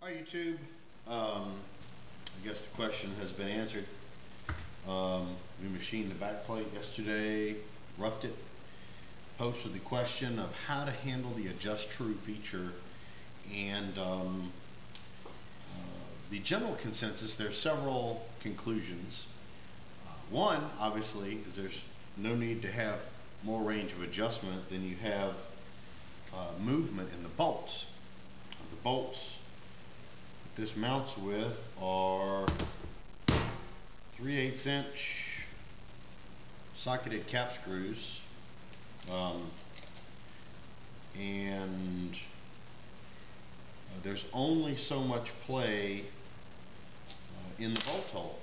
Hi YouTube. I guess the question has been answered. We machined the backplate yesterday, roughed it, posted the question of how to handle the Adjust-Tru feature, and the general consensus, there's several conclusions. One, obviously, is there's no need to have more range of adjustment than you have movement in the bolts. The bolts this mounts with are 3/8 inch socketed cap screws, and there's only so much play in the bolt hole.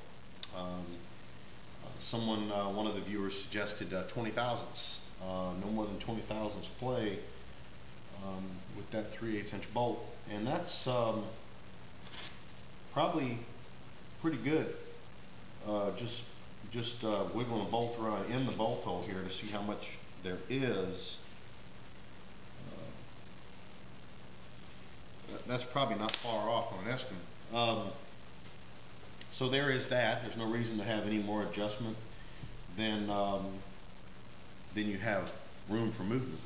One of the viewers suggested 20 thousandths, no more than 20 thousandths play with that 3/8 inch bolt, and that's probably pretty good. Just wiggling a bolt around in the bolt hole here to see how much there is. That's probably not far off on an estimate. So there is that. There's no reason to have any more adjustment than you have room for movement.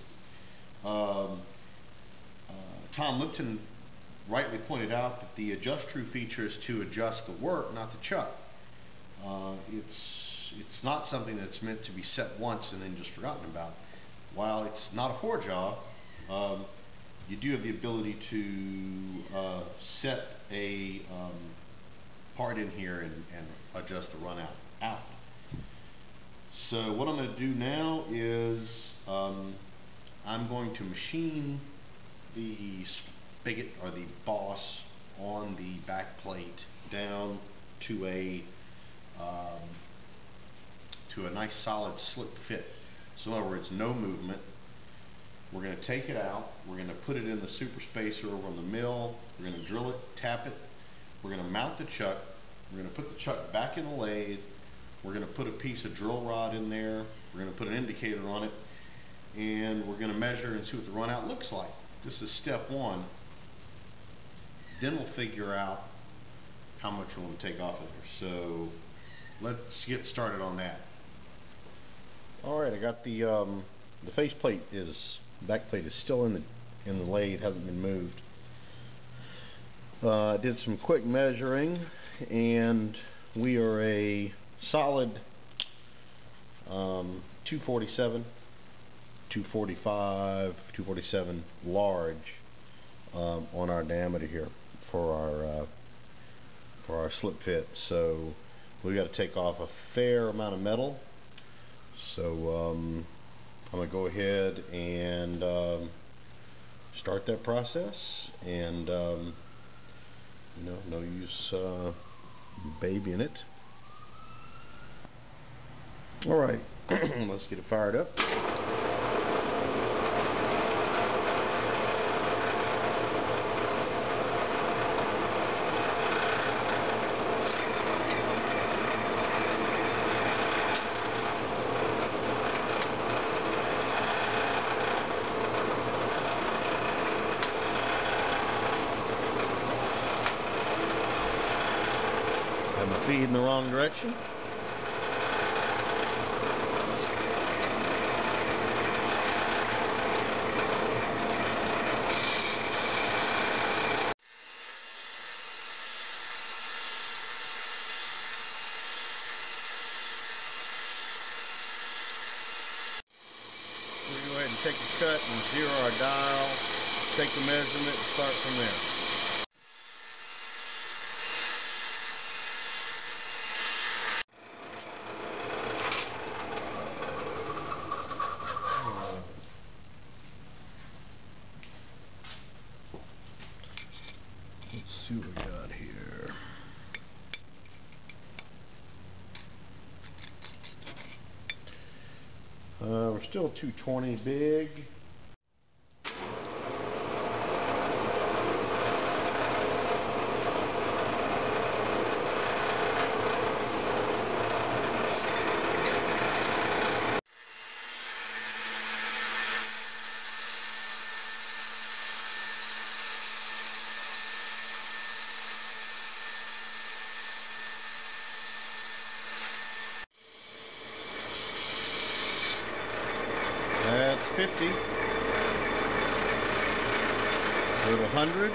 Tom Lipton rightly pointed out that the Adjust-Tru feature is to adjust the work, not the chuck. It's not something that's meant to be set once and then just forgotten about. While it's not a for job, you do have the ability to set a part in here and adjust the run out. So what I'm going to do now is I'm going to machine the spigot or the boss on the back plate down to a nice solid slip fit. So in other words, no movement. We're going to take it out, we're going to put it in the super spacer over on the mill, we're going to drill it, tap it, we're going to mount the chuck, we're going to put the chuck back in the lathe, we're going to put a piece of drill rod in there, we're going to put an indicator on it, and we're going to measure and see what the run out looks like. This is step one. Then we'll figure out how much we want to take off of there. So let's get started on that. Alright, I got the faceplate back plate is still in the lathe, hasn't been moved. I did some quick measuring, and we are a solid 247, 245, 247 large on our diameter here for our slip fit. So we got to take off a fair amount of metal. So I'm going to go ahead and start that process, and you know, no use babying it. Alright, let's get it fired up. Am I feeding the wrong direction? We'll go ahead and take a cut and zero our dial, take the measurement, and start from there. Let's see what we got here. We're still 220 big. 50. Go to 100.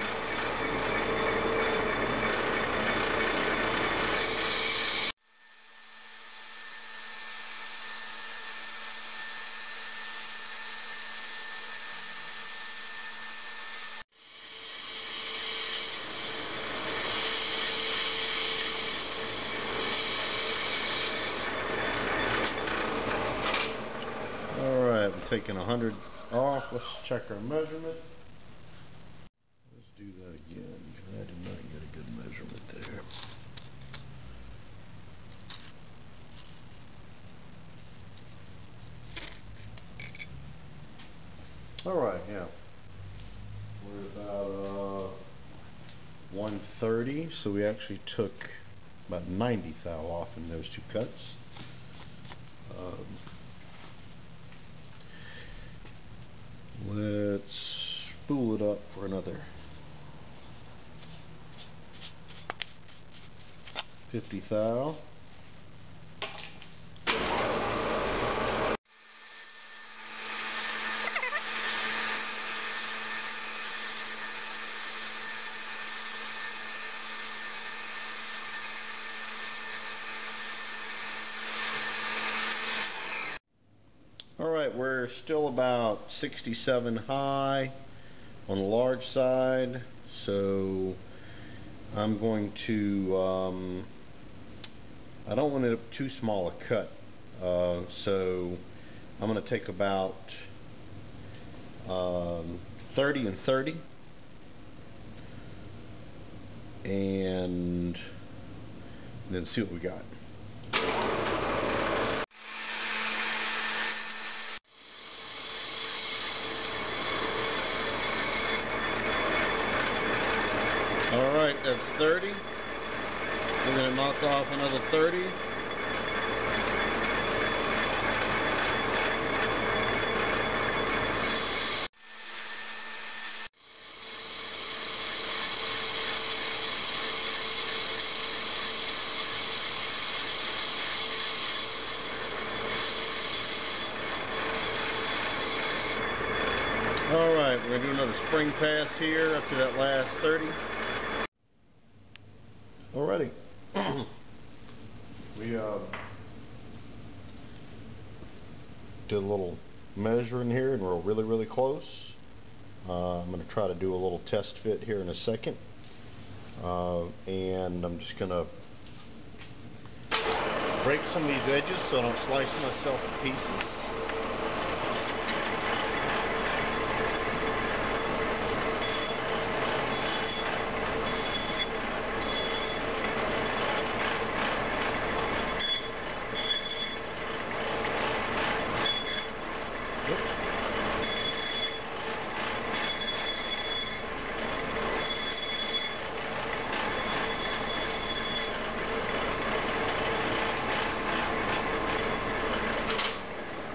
Alright, we're taking 100 off. Let's check our measurement. Let's do that again, because I did not get a good measurement there. Alright, yeah. We're about 130, so we actually took about 90 thou off in those two cuts. Let's spool it up for another 50 thou. Alright, we're still about 67 high on the large side, so I'm going to, I don't want it too small a cut, so I'm going to take about 30 and 30 and then see what we got. Alright, that's 30. We're going to knock off another 30. Alright, we're going to do another spring pass here up to that last 30. Alrighty. We did a little measuring here and we're really close. I'm going to try to do a little test fit here in a second. And I'm just going to break some of these edges so I don't slice myself to pieces.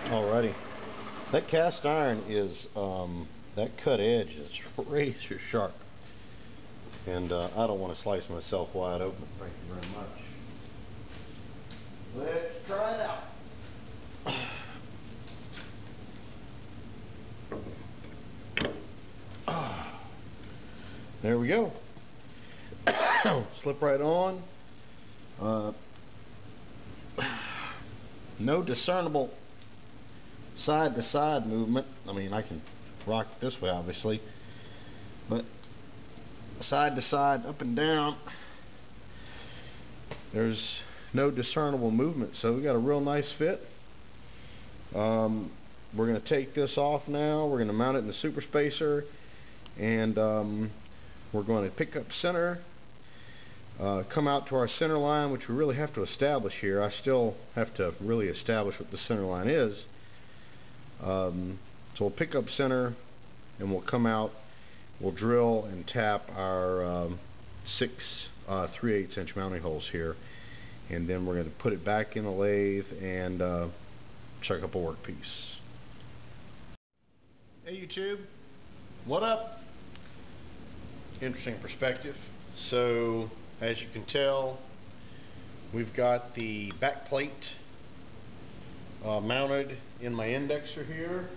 Alrighty, that cast iron is, that cut edge is razor sharp, and I don't want to slice myself wide open. Thank you very much. Let's try it out. There we go. Slip right on. No discernible side to side movement. I mean, I can rock it this way obviously, but side to side, up and down, there's no discernible movement, so we got a real nice fit. We're going to take this off now. We're going to mount it in the super spacer, and we're going to pick up center, come out to our center line, which we really have to establish here. I still have to really establish what the center line is. So we'll pick up center and we'll come out, we'll drill and tap our 6 3/8 inch mounting holes here, and then we're going to put it back in the lathe and check up a workpiece. Hey YouTube, what up? Interesting perspective. So as you can tell, we've got the back plate mounted in my indexer here,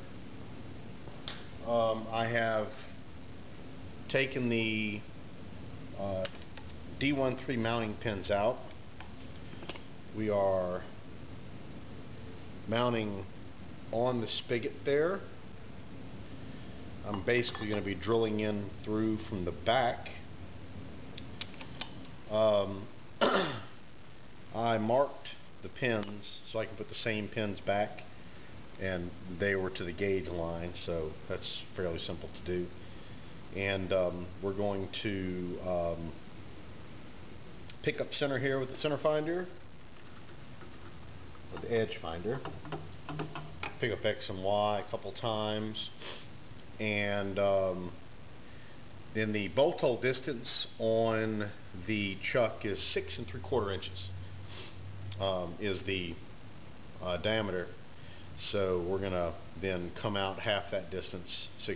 I have taken the D13 mounting pins out. We are mounting on the spigot there. I'm basically going to be drilling in through from the back. I marked the pins so I can put the same pins back, and they were to the gauge line, so that's fairly simple to do. And we're going to pick up center here with the center finder, with the edge finder. Pick up X and Y a couple times, and then the bolt hole distance on the chuck is 6 3/4 inches. Is the diameter. So we're gonna then come out half that distance, 3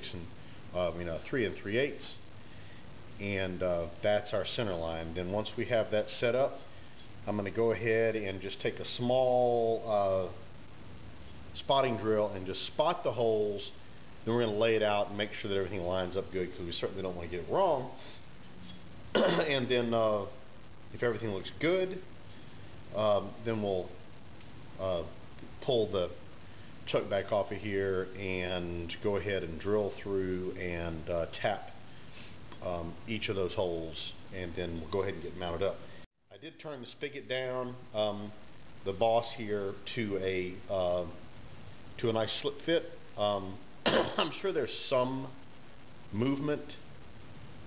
3/8, and that's our center line. Then once we have that set up, I'm going to go ahead and just take a small spotting drill and just spot the holes. Then we're going to lay it out and make sure that everything lines up good, because we certainly don't want to get it wrong. And then if everything looks good, then we'll pull the chuck back off of here and go ahead and drill through and tap each of those holes, and then we'll go ahead and get mounted up. I did turn the spigot down, the boss here, to a nice slip fit. I'm sure there's some movement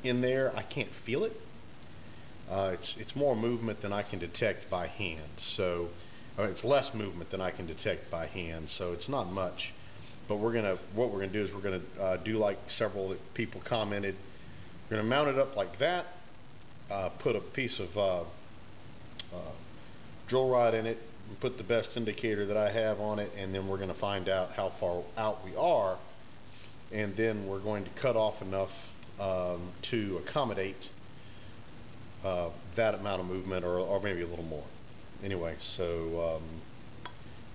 in there. I can't feel it. It's more movement than I can detect by hand. So it's less movement than I can detect by hand. So it's not much. But what we're gonna do is we're gonna do like several people commented. We're gonna mount it up like that. Put a piece of drill rod in it, and put the best indicator that I have on it, and then we're going to find out how far out we are, and then we're going to cut off enough to accommodate that amount of movement, or maybe a little more. Anyway, so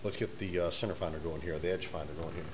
let's get the center finder going here, the edge finder going here.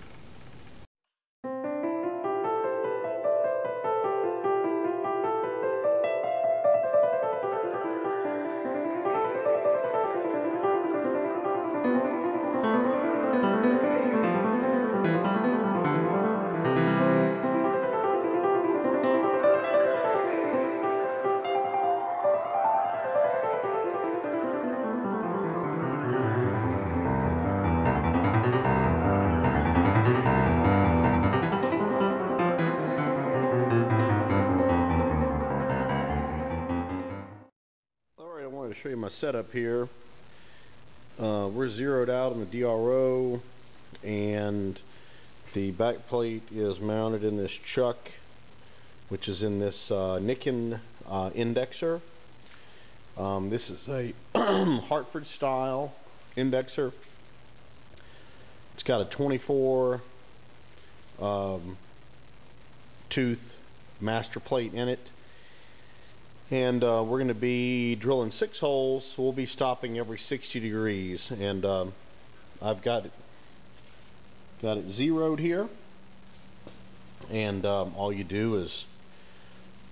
To show you my setup here. We're zeroed out on the DRO, and the back plate is mounted in this chuck, which is in this Nikon indexer. This is a Hartford style indexer. It's got a 24 tooth master plate in it. And we're going to be drilling 6 holes, so we'll be stopping every 60 degrees. And I've got it zeroed here. And all you do is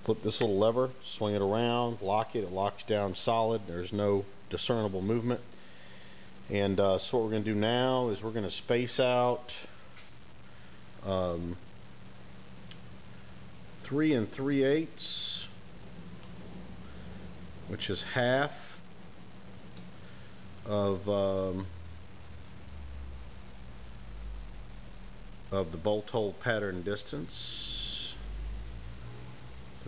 flip this little lever, swing it around, lock it. It locks down solid. There's no discernible movement. And so what we're going to do now is we're going to space out 3 3/8, which is half of the bolt hole pattern distance.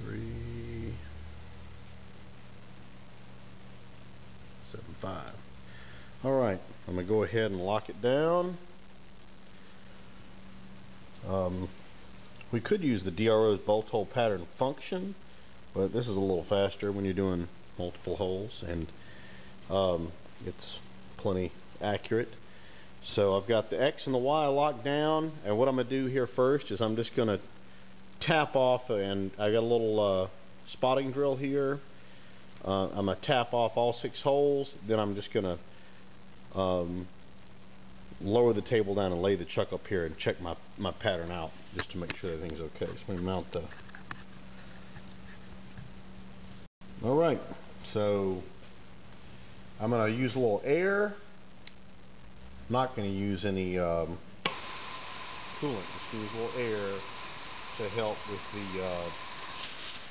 3.75. Alright, I'm going to go ahead and lock it down. We could use the DRO's bolt hole pattern function, but this is a little faster when you're doing multiple holes, and it's plenty accurate. So I've got the X and the Y locked down, and what I'm going to do here first is I'm just going to tap off, and I got a little spotting drill here. I'm going to tap off all 6 holes. Then I'm just going to lower the table down and lay the chuck up here and check my pattern out just to make sure everything's okay. So let me mount the. Alright, so I'm going to use a little air. I'm not going to use any coolant. Just use a little air to help with the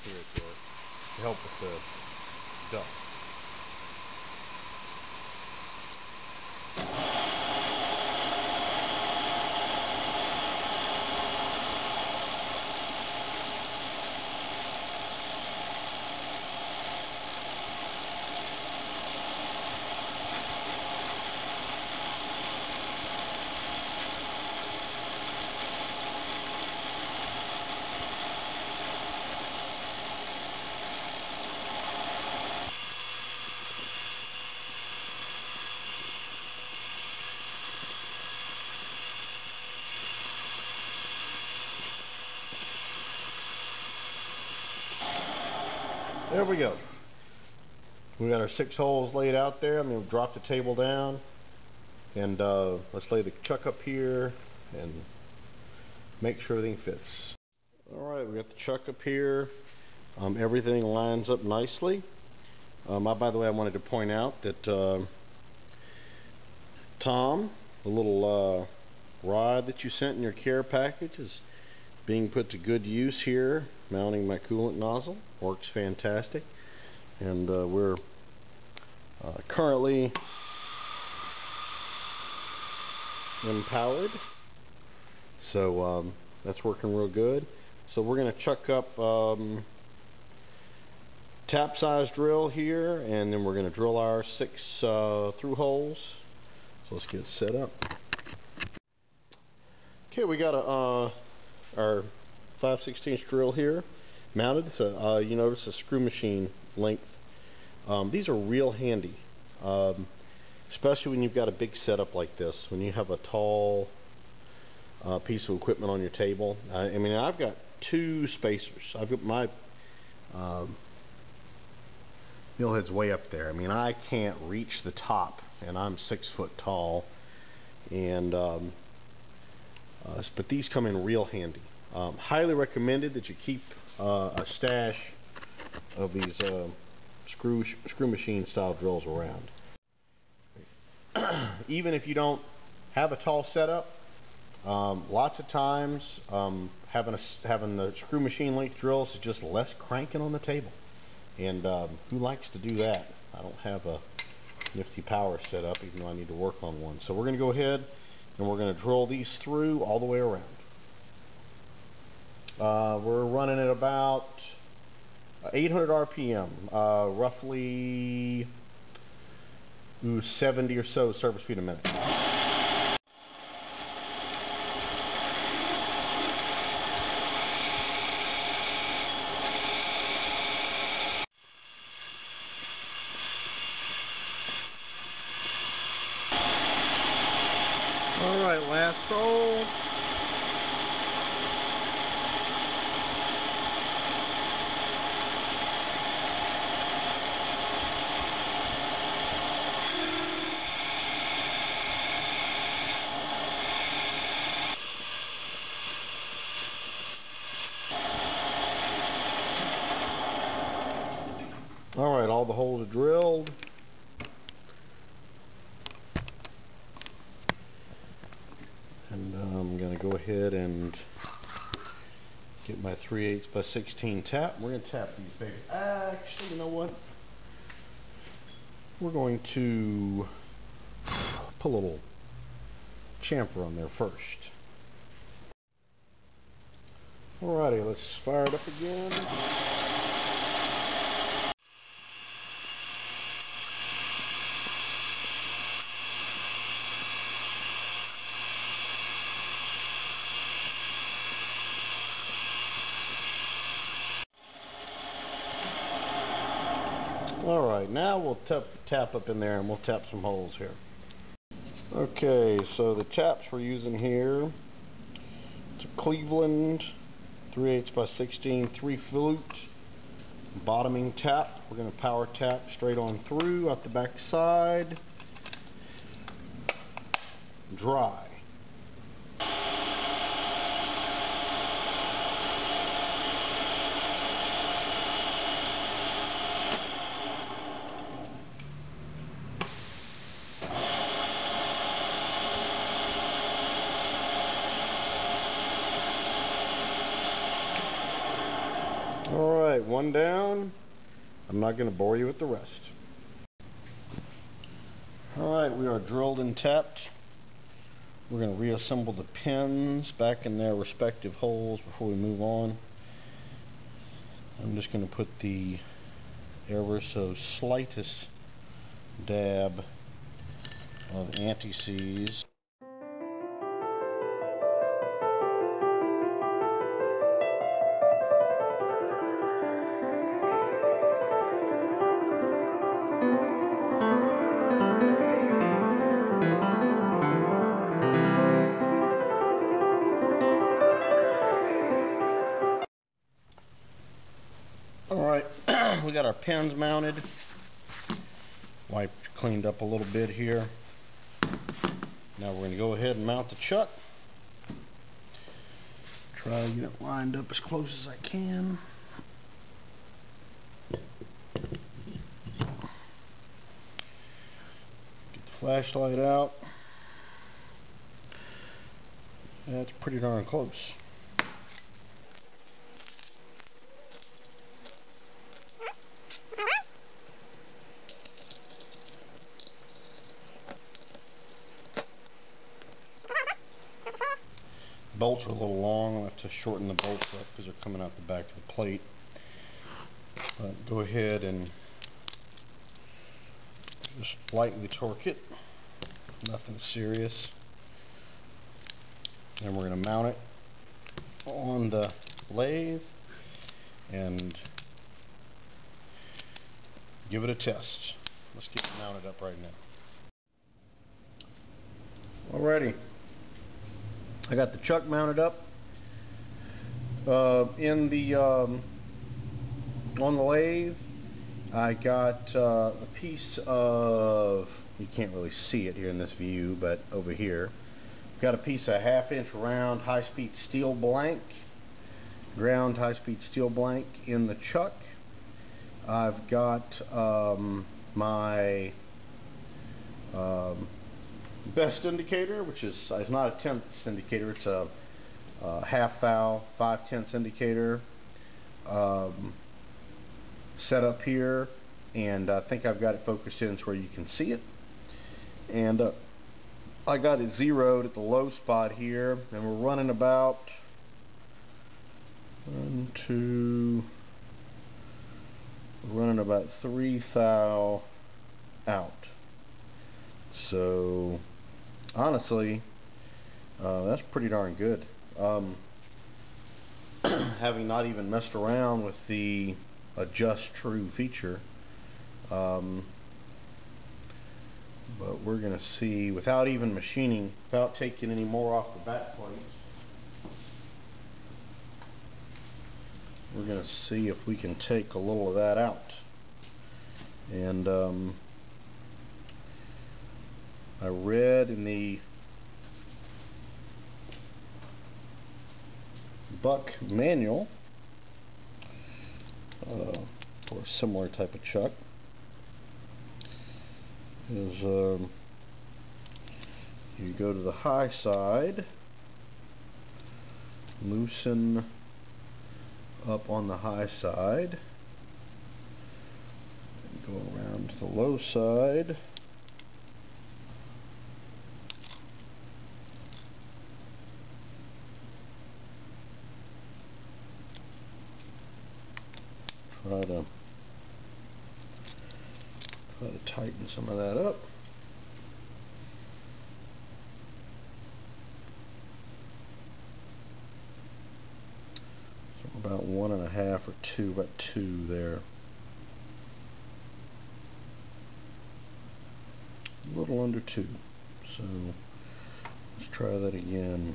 here it goes, to help with the dust. There we go. We got our 6 holes laid out there. I'm going to drop the table down and let's lay the chuck up here and make sure everything fits. Alright, we got the chuck up here. Everything lines up nicely. By the way, I wanted to point out that Tom, the little rod that you sent in your care package, is being put to good use here, mounting my coolant nozzle. Works fantastic. And we're currently empowered. So that's working real good. So we're going to chuck up tap size drill here, and then we're going to drill our 6 through holes. So let's get it set up. Okay, we got our 5/16 drill here mounted. So you notice a screw machine length. These are real handy, especially when you've got a big setup like this. When you have a tall piece of equipment on your table. I mean, I've got 2 spacers. I've got my mill head's way up there. I mean, I can't reach the top, and I'm 6 foot tall. And but these come in real handy. Highly recommended that you keep a stash of these screw machine style drills around. Even if you don't have a tall setup, lots of times having the screw machine length drills is just less cranking on the table. And who likes to do that? I don't have a nifty power set up, even though I need to work on one. So we're going to go ahead and we're going to drill these through all the way around. We're running at about 800 RPM, roughly 70 or so surface feet a minute. Alright, last hole. Alright, all the holes are drilled. And I'm going to go ahead and get my 3/8 by 16 tap. We're going to tap these babies. Actually, you know what? We're going to put a little chamfer on there first. Alrighty, let's fire it up again. Alright, now we'll tap up in there and we'll tap some holes here. Okay, so the taps we're using here, it's a Cleveland 3/8 by 16 3-flute bottoming tap. We're going to power tap straight on through out the back side. dry. Alright, one down. I'm not going to bore you with the rest. Alright, we are drilled and tapped. We're going to reassemble the pins back in their respective holes before we move on. I'm just going to put the ever so slightest dab of anti-seize. Alright, we got our pins mounted, wiped, cleaned up a little bit here. Now we're going to go ahead and mount the chuck. Try to get it lined up as close as I can. Get the flashlight out. That's pretty darn close. Bolts are a little long. I'll have to shorten the bolts up because they're coming out the back of the plate. But go ahead and just lightly torque it. Nothing serious. Then we're going to mount it on the lathe and give it a test. Let's get it mounted up right now. Alrighty. I got the chuck mounted up on the lathe. I got a piece of, you can't really see it here in this view, but over here, got a piece of 1/2 inch round high-speed steel blank, ground high-speed steel blank in the chuck. I've got my best indicator, which is it's not a 1/10 indicator, it's a half valve 5/10 indicator set up here, and I think I've got it focused in to where you can see it. And I got it zeroed at the low spot here, and we're running about 3 thou out. So honestly, that's pretty darn good. Having not even messed around with the Adjust-Tru feature, but we're going to see, without even machining, without taking any more off the back plates, we're going to see if we can take a little of that out. And I read in the Buck manual for a similar type of chuck is you go to the high side, loosen up on the high side, and go around to the low side, try to tighten some of that up. So about 1.5 or 2, about 2 there. A little under 2. So let's try that again.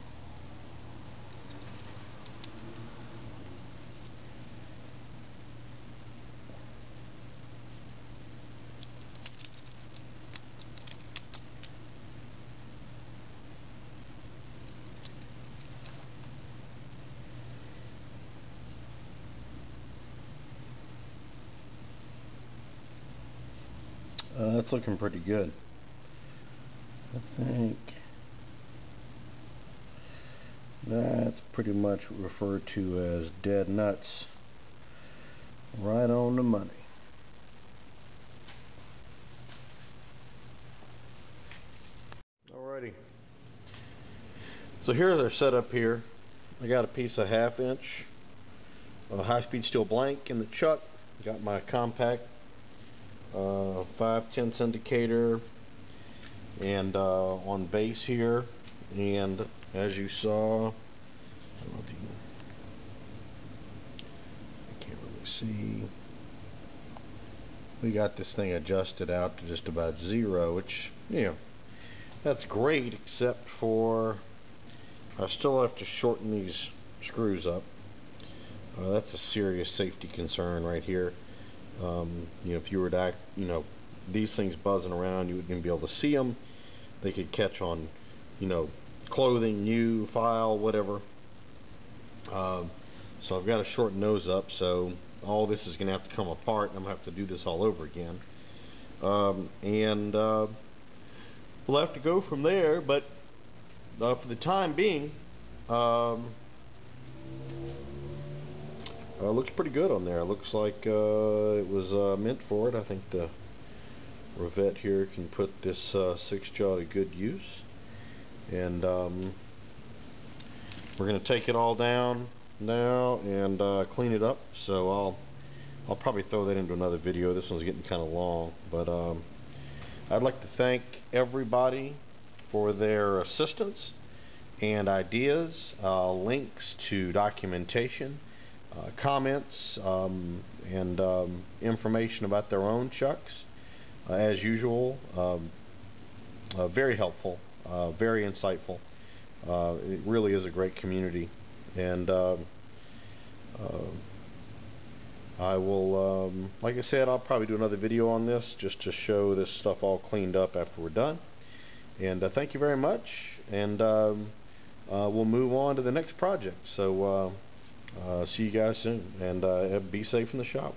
That's looking pretty good. I think that's pretty much referred to as dead nuts. Right on the money. Alrighty. So here they're set up here. I got a piece of 1/2 inch high-speed steel blank in the chuck. Got my compact 5/10 indicator and on base here, and as you saw, I don't know if you can, I can't really see. We got this thing adjusted out to just about 0, which, you know, that's great, except for I still have to shorten these screws up. That's a serious safety concern right here. You know, if you were to act, you know, these things buzzing around, you wouldn't even be able to see them. They could catch on, you know, clothing, you, file, whatever. So I've got to shorten those up. So all this is going to have to come apart, and I'm going to have to do this all over again. We'll have to go from there. But for the time being, looks pretty good on there. Looks like it was meant for it. I think the Revette here can put this 6-jaw to good use. And we're going to take it all down now and clean it up. So I'll probably throw that into another video. This one's getting kind of long, but I'd like to thank everybody for their assistance and ideas, links to documentation, comments, and information about their own chucks. As usual, very helpful, very insightful. It really is a great community, and I will, like I said, I'll probably do another video on this just to show this stuff all cleaned up after we're done. And thank you very much, and we'll move on to the next project. So see you guys soon, and be safe in the shop.